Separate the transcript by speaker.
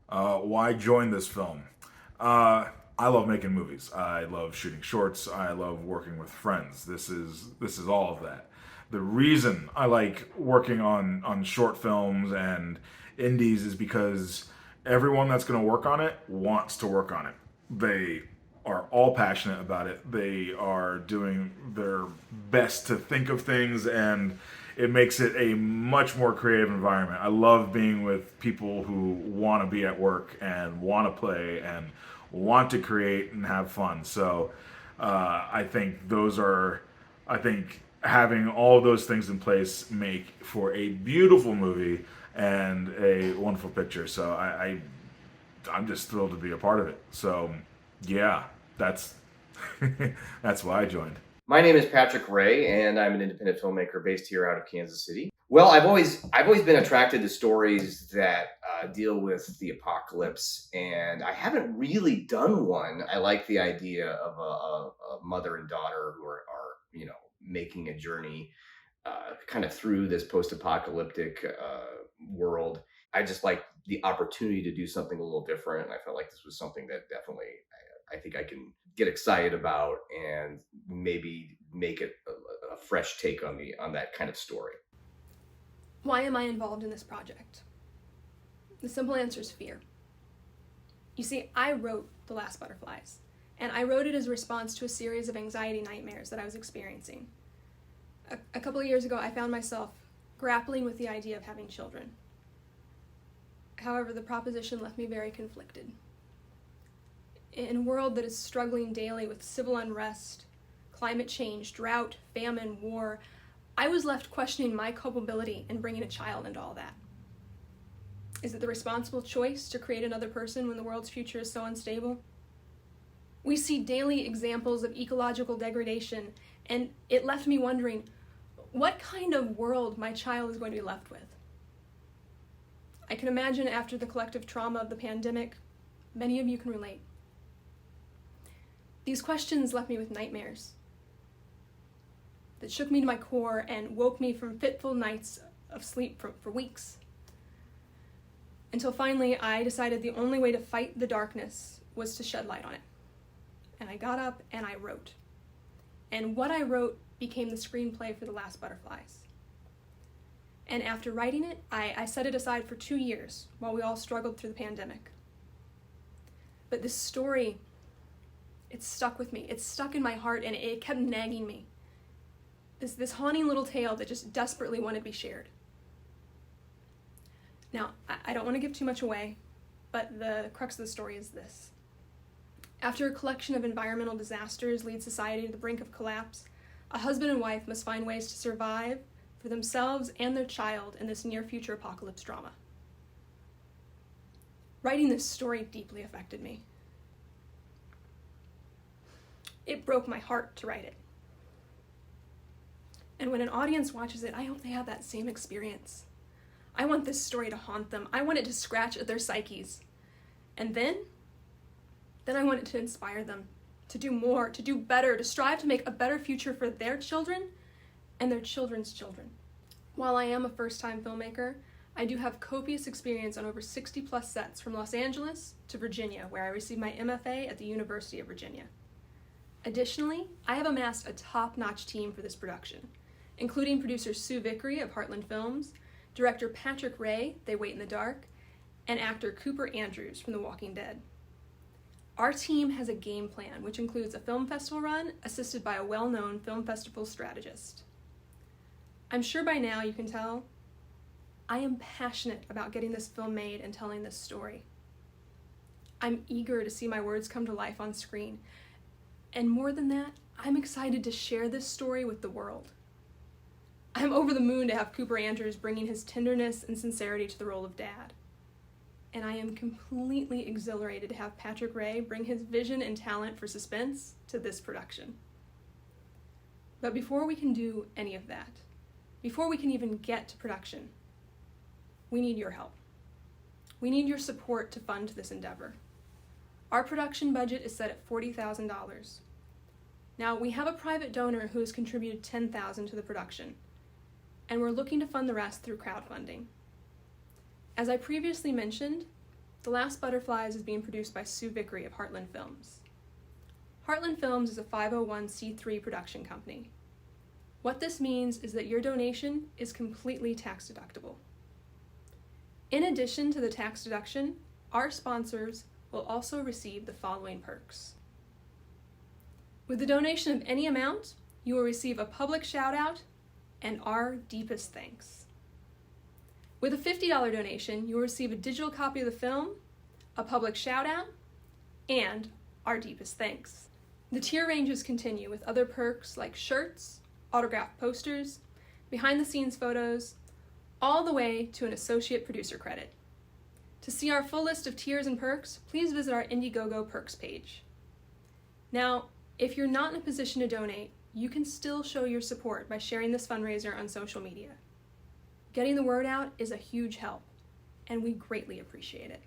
Speaker 1: Why join this film? Uh, I love making movies. I love shooting shorts. I love working with friends. This is all of that. The reason I like working on short films and indies is because everyone that's going to work on it wants to work on it. They are all passionate about it. They are doing their best to think of things, and it makes it a much more creative environment. I love being with people who want to be at work and want to play and want to create and have fun. So I think I think having all of those things in place make for a beautiful movie and a wonderful picture. So I'm just thrilled to be a part of it. So yeah, that's that's why I joined.
Speaker 2: My name is Patrick Ray, and I'm an independent filmmaker based here out of Kansas City. Well, I've always been attracted to stories that deal with the apocalypse, and I haven't really done one. I like the idea of a mother and daughter who are making a journey kind of through this post-apocalyptic world. I just like the opportunity to do something a little different, and I felt like this was something that definitely I think I can get excited about and maybe make it a fresh take on that kind of story.
Speaker 3: Why am I involved in this project? The simple answer is fear. You see, I wrote The Last Butterflies, and I wrote it as a response to a series of anxiety nightmares that I was experiencing. A couple of years ago, I found myself grappling with the idea of having children. However, the proposition left me very conflicted. In a world that is struggling daily with civil unrest, climate change, drought, famine, war, I was left questioning my culpability in bringing a child into all that. Is it the responsible choice to create another person when the world's future is so unstable? We see daily examples of ecological degradation, and it left me wondering what kind of world my child is going to be left with. I can imagine after the collective trauma of the pandemic, many of you can relate. These questions left me with nightmares that shook me to my core and woke me from fitful nights of sleep for weeks. Until finally, I decided the only way to fight the darkness was to shed light on it. And I got up and I wrote. And what I wrote became the screenplay for The Last Butterflies. And after writing it, I set it aside for 2 years while we all struggled through the pandemic. But this story, it stuck with me. It stuck in my heart, and it kept nagging me. This haunting little tale that just desperately wanted to be shared. Now, I don't want to give too much away, but the crux of the story is this. After a collection of environmental disasters lead society to the brink of collapse, a husband and wife must find ways to survive for themselves and their child in this near-future apocalypse drama. Writing this story deeply affected me. It broke my heart to write it. And when an audience watches it, I hope they have that same experience. I want this story to haunt them. I want it to scratch at their psyches. And then I want it to inspire them to do more, to do better, to strive to make a better future for their children and their children's children. While I am a first-time filmmaker, I do have copious experience on over 60 plus sets from Los Angeles to Virginia, where I received my MFA at the University of Virginia. Additionally, I have amassed a top-notch team for this production, including producer Sue Vickery of Heartland Films, director Patrick Ray, They Wait in the Dark, and actor Cooper Andrews from The Walking Dead. Our team has a game plan, which includes a film festival run assisted by a well-known film festival strategist. I'm sure by now you can tell I am passionate about getting this film made and telling this story. I'm eager to see my words come to life on screen. And more than that, I'm excited to share this story with the world. I'm over the moon to have Cooper Andrews bringing his tenderness and sincerity to the role of Dad. And I am completely exhilarated to have Patrick Ray bring his vision and talent for suspense to this production. But before we can do any of that, before we can even get to production, we need your help. We need your support to fund this endeavor. Our production budget is set at $40,000. Now, we have a private donor who has contributed $10,000 to the production, and we're looking to fund the rest through crowdfunding. As I previously mentioned, The Last Butterflies is being produced by Sue Vickery of Heartland Films. Heartland Films is a 501c3 production company. What this means is that your donation is completely tax deductible. In addition to the tax deduction, our sponsors will also receive the following perks. With a donation of any amount, you will receive a public shout-out and our deepest thanks. With a $50 donation, you will receive a digital copy of the film, a public shout-out, and our deepest thanks. The tier ranges continue with other perks like shirts, autographed posters, behind-the-scenes photos, all the way to an associate producer credit. To see our full list of tiers and perks, please visit our Indiegogo perks page. Now, if you're not in a position to donate, you can still show your support by sharing this fundraiser on social media. Getting the word out is a huge help, and we greatly appreciate it.